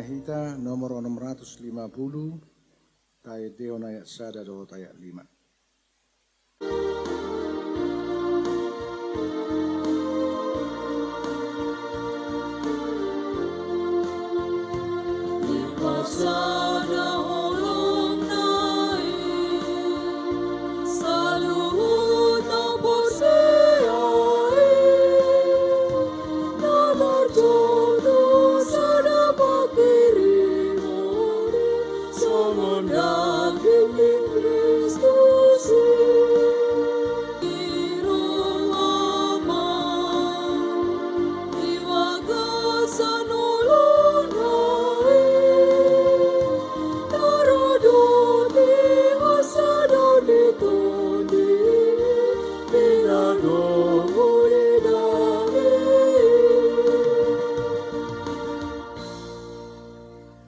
Mahita nomor 650, tayo Deon ayat 1 ayat 5.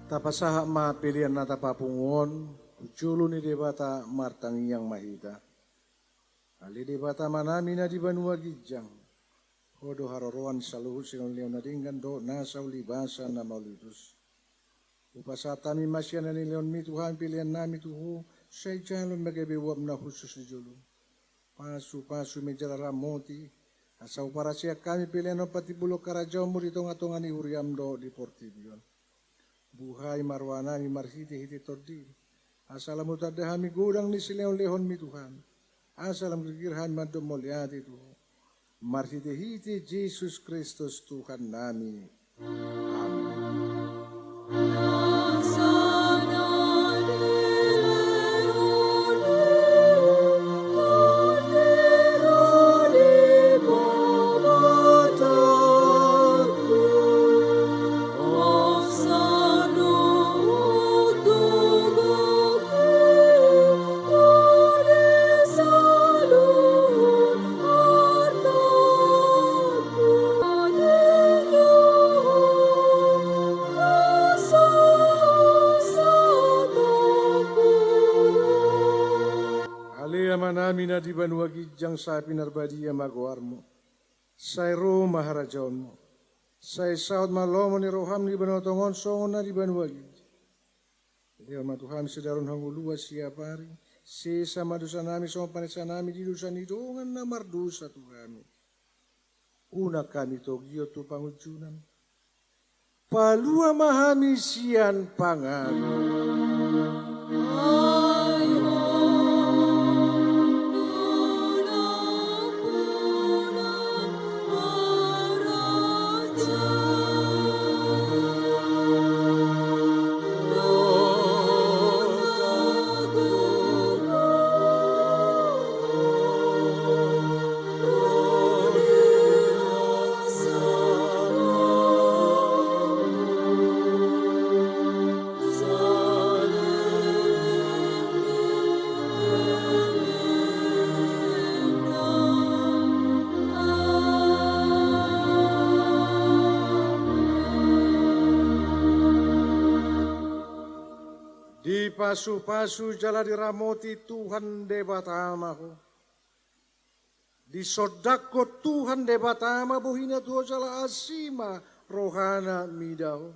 Tapasaha ma pilihan na tapapungon, uculo ni debata martangiyang mahita. Ali debata manami na di banua gijang. Hodo haroroan saluhut sinong liyaw na dinggan do nasaw libasa na maulitus. Upasatami masya na nilayon mi Tuhan pilihan nami tuho, say jalon magabiwab na khusus ni julo. Pasu mejalara moti, asaw para siya kami pilihan o pati bulok karajaw mo dito nga tonga ni Uriam do di Portibion. Buhay marwana ni marhiti hiti tordi. Asalam utadahami gudang ni sileon lehon mi Tuhan. Asalam kikirhan madomolyati Tuhan. Marhiti hiti Jesus Kristus Tuhan nami. Amin. Manami na di banua gijang sa pinarbadiya magwarmo. Say ro maharajon mo. Say saud malomo ni roham ni banotongon songon na di banua gij. Diyan matuham si daron hanguluwa siya pari. Si sama dosa nami sama panesa nami di dosa ni dongan na mardosa Tuhan. Una kami togyo tu pangujunan. Palua mahami siyan pangan. Di pasu-pasu jala diramoti Tuhan debatama ko. Di sodako Tuhan debatama buhina tuho jala asima rohana midaho.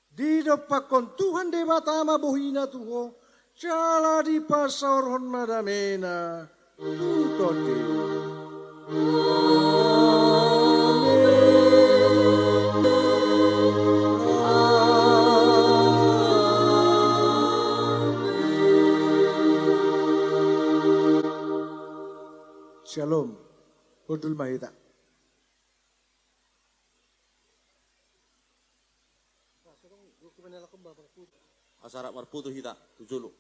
Di dopakon Tuhan debatama buhina tuho jala di pasaurhon madamena tutoti. Shalom, Hudul Mahita. Asarak marputu hita, tujulu.